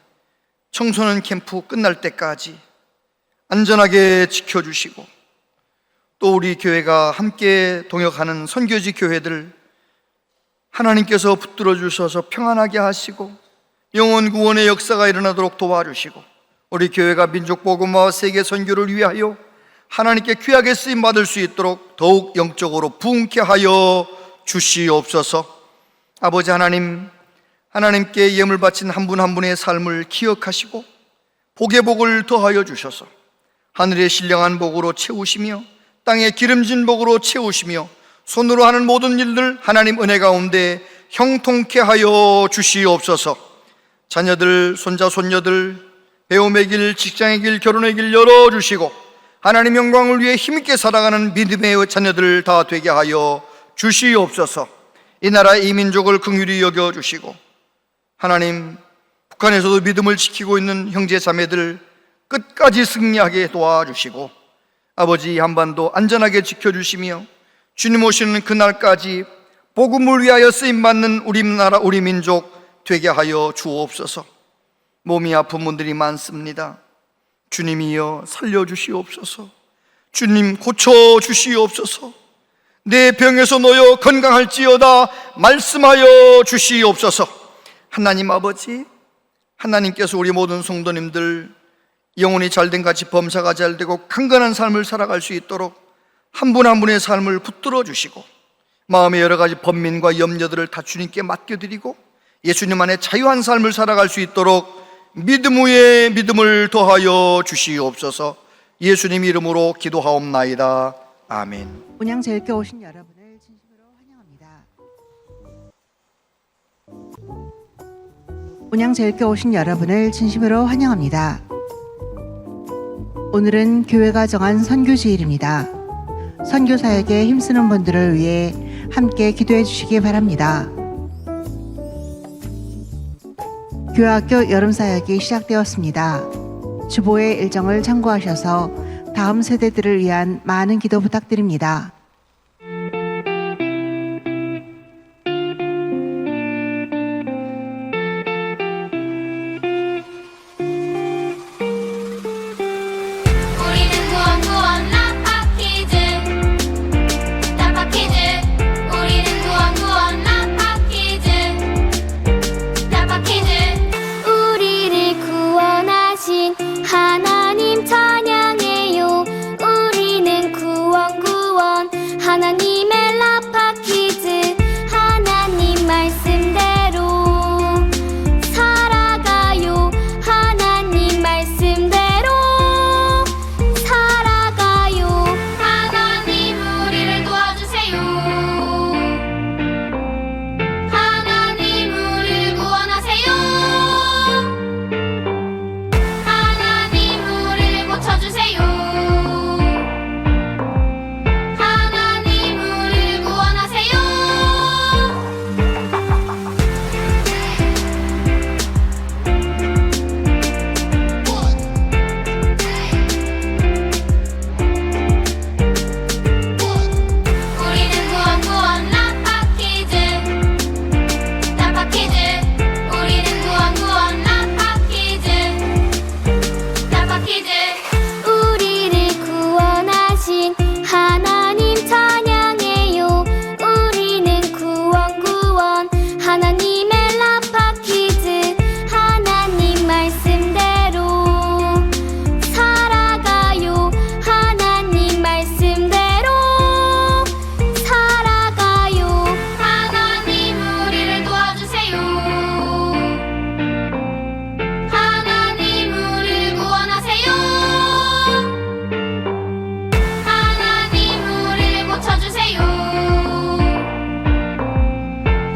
청소년 캠프 끝날 때까지 안전하게 지켜주시고 또 우리 교회가 함께 동역하는 선교지 교회들 하나님께서 붙들어 주셔서 평안하게 하시고 영혼 구원의 역사가 일어나도록 도와주시고 우리 교회가 민족 복음화와 세계 선교를 위하여 하나님께 귀하게 쓰임 받을 수 있도록 더욱 영적으로 부흥케 하여 주시옵소서. 아버지 하나님, 하나님께 예물 바친 한 분 한 분의 삶을 기억하시고 복의 복을 더하여 주셔서 하늘의 신령한 복으로 채우시며 땅의 기름진 복으로 채우시며 손으로 하는 모든 일들 하나님 은혜 가운데 형통케 하여 주시옵소서. 자녀들, 손자, 손녀들, 배움의 길, 직장의 길, 결혼의 길 열어주시고 하나님 영광을 위해 힘있게 살아가는 믿음의 자녀들 다 되게 하여 주시옵소서. 이 나라 이 민족을 긍휼히 여겨주시고 하나님, 북한에서도 믿음을 지키고 있는 형제 자매들 끝까지 승리하게 도와주시고 아버지, 한반도 안전하게 지켜주시며 주님 오시는 그날까지 복음을 위하여 쓰임받는 우리 나라 우리 민족 되게 하여 주옵소서. 몸이 아픈 분들이 많습니다. 주님이여 살려주시옵소서. 주님 고쳐주시옵소서. 내 병에서 놓여 건강할지어다 말씀하여 주시옵소서. 하나님 아버지, 하나님께서 우리 모든 성도님들 영혼이 잘된 같이 범사가 잘되고 강건한 삶을 살아갈 수 있도록 한 분 한 분의 삶을 붙들어 주시고 마음의 여러 가지 번민과 염려들을 다 주님께 맡겨드리고 예수님 안에 자유한 삶을 살아갈 수 있도록 믿음 위에 믿음을 더하여 주시옵소서. 예수님 이름으로 기도하옵나이다. 아멘. 온양제일교 오신 여러분을 진심으로 환영합니다. 온양제일교 오신 여러분을 진심으로 환영합니다. 오늘은 교회가 정한 선교주일입니다. 선교사에게 힘쓰는 분들을 위해 함께 기도해 주시기 바랍니다. 교회학교 여름사역이 시작되었습니다. 주보의 일정을 참고하셔서 다음 세대들을 위한 많은 기도 부탁드립니다. 하나님 찬양해요. 우리는 구원 하나님의 라파키즈. 하나님 말씀대로 살아가요. 하나님 말씀대로 살아가요. 하나님 우리를 도와주세요. 하나님 우리를 구원하세요. 고쳐주세요. 하나님 우리를 구원하세요. 우리는 구원 라파키즈. 라파키즈. 우리는 구원 라파키즈. 라파키즈. 우리를 구원하신 하나님 찬양해요. 우리는 구원 하나님의 라파키즈. 하나님 말씀대로 살아가요. 하나님 말씀대로 살아가요. 하나님 우리를 도와주세요. 하나님 우리를 구원하세요. 하나님 우리를 고쳐주세요.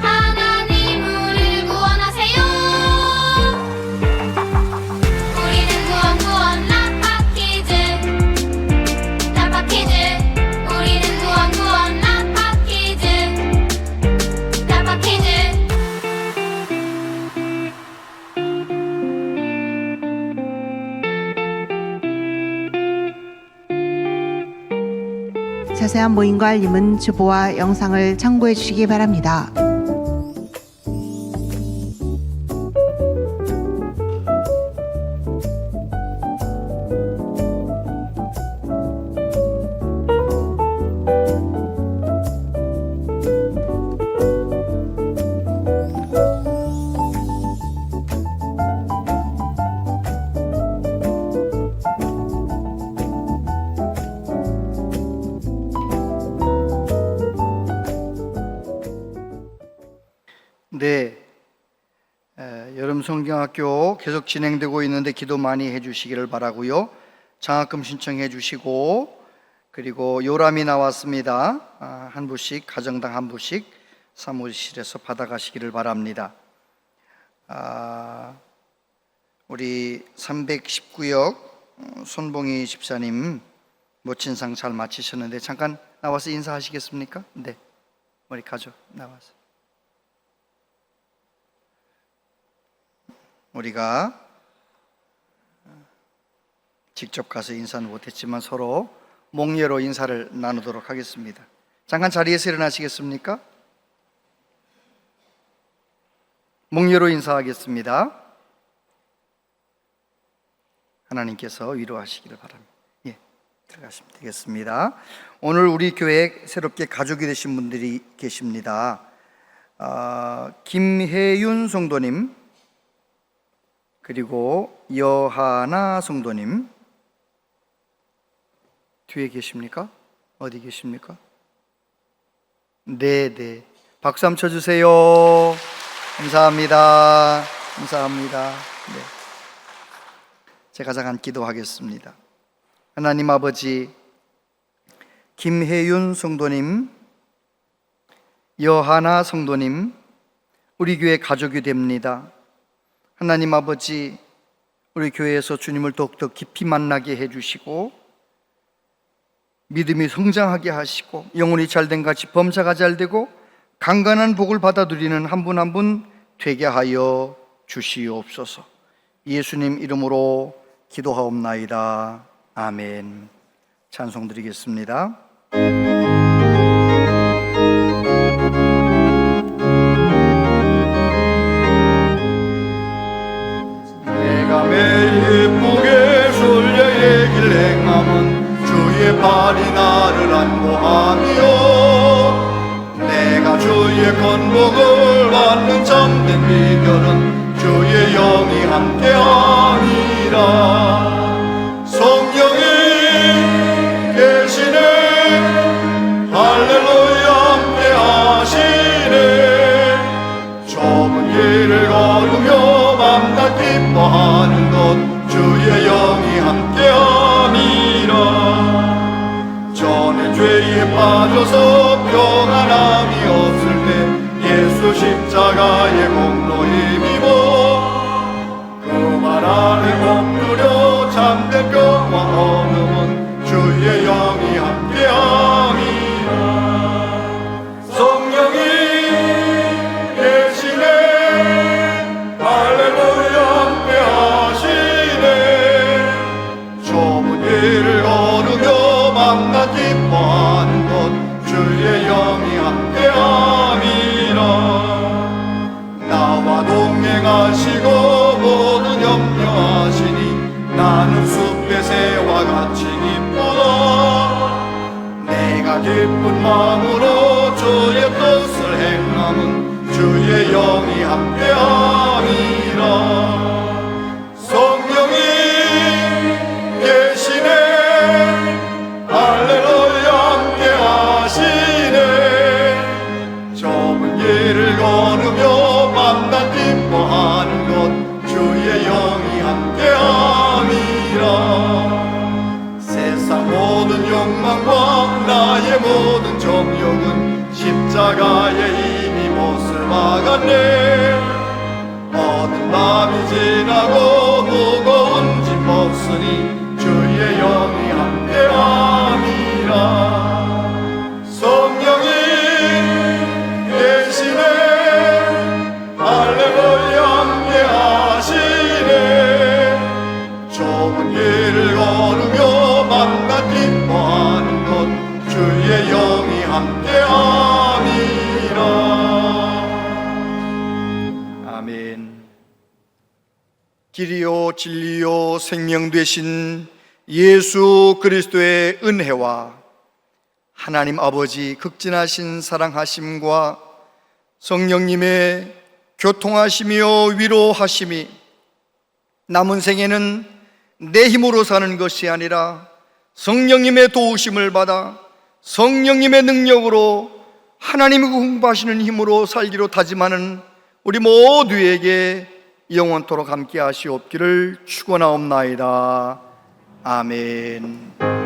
하나님 우리를 구원하세요. 우리는 구원 라파키즈. 라파키즈. 우리는 구원 라파키즈. 라파키즈. 자세한 모임과 알림은 주보와 영상을 참고해 주시기 바랍니다. 네, 여름 성경학교 계속 진행되고 있는데 기도 많이 해주시기를 바라고요. 장학금 신청해 주시고, 그리고 요람이 나왔습니다. 한 부씩, 가정당 한 부씩 사무실에서 받아가시기를 바랍니다. 우리 319역 손봉희 집사님 멋진 상 잘 마치셨는데 잠깐 나와서 인사하시겠습니까? 네, 우리 가족 나와서. 우리가 직접 가서 인사는 못했지만 서로 몽예로 인사를 나누도록 하겠습니다. 잠깐 자리에서 일어나시겠습니까? 몽예로 인사하겠습니다. 하나님께서 위로하시기를 바랍니다. 예, 들어가시면 되겠습니다. 오늘 우리 교회에 새롭게 가족이 되신 분들이 계십니다. 김혜윤 성도님, 그리고 여하나 성도님. 뒤에 계십니까? 어디 계십니까? 네. 박수 한번 쳐주세요. 감사합니다. 감사합니다. 네. 제가 잠깐 기도하겠습니다. 하나님 아버지, 김혜윤 성도님, 여하나 성도님, 우리 교회 가족이 됩니다. 하나님 아버지, 우리 교회에서 주님을 더욱더 깊이 만나게 해주시고 믿음이 성장하게 하시고 영혼이 잘된 같이 범사가 잘되고 강건한 복을 받아 누리는 한 분 한 분 되게 하여 주시옵소서. 예수님 이름으로 기도하옵나이다. 아멘. 찬송 드리겠습니다. 내가 매일 예쁘게 순례의 길 행함은 주의 발이 나를 안보하며 내가 주의 건복을 받는 참된 비결은 주의 영이 함께하니라. 성령이 계시네, 할렐루야 함께하시네. 좁은 길을 걸으며 밤낮 기뻐하는 것 주의 영이 함께하니라. 전에 죄에 빠져서 평안함이 없을 때 예수 십자가의 공로 힘입어 그 말 안에 엎드려 참된 평화 얻음은 주의 영이 함께하니라. 성령이 계시네, 할렐루야 함께하시네. 좁은 길을 걸으며 밤낮 기뻐하는 것 주의 영이 함께함이라. 나와 동행하시고 모든 염려하시니 나는 숲의 새와 같이 기쁘다. 내가 기쁜 마음으로 주의 뜻을 행함은 주의 영이 함께함이라. 성령이 계시네, 할렐루야 함께하시네. 좁은 길을 걸으며 밤낮 기뻐하는 것 주의 영이 함께함이라. 세상 모든 욕망과 나의 모든 정욕은 십자가에 이미 못을 박았네. 어두운 밤이 지나고 무거운 짐 없으니 주의 영이 함께함이라. 성령이 계시네, 할렐루야 함께하시네. 좁은 길을 걸으며 밤낮 기뻐하는 것 주의 영이 함께함이라. 아멘. 길이요 진리요 생명 되신 예수 그리스도의 은혜와 하나님 아버지 극진하신 사랑하심과 성령님의 교통하시며 위로하심이 남은 생에는 내 힘으로 사는 것이 아니라 성령님의 도우심을 받아 성령님의 능력으로 하나님이 공부하시는 힘으로 살기로 다짐하는 우리 모두에게 영원토록 함께 하시옵기를 축원하옵나이다. 아멘.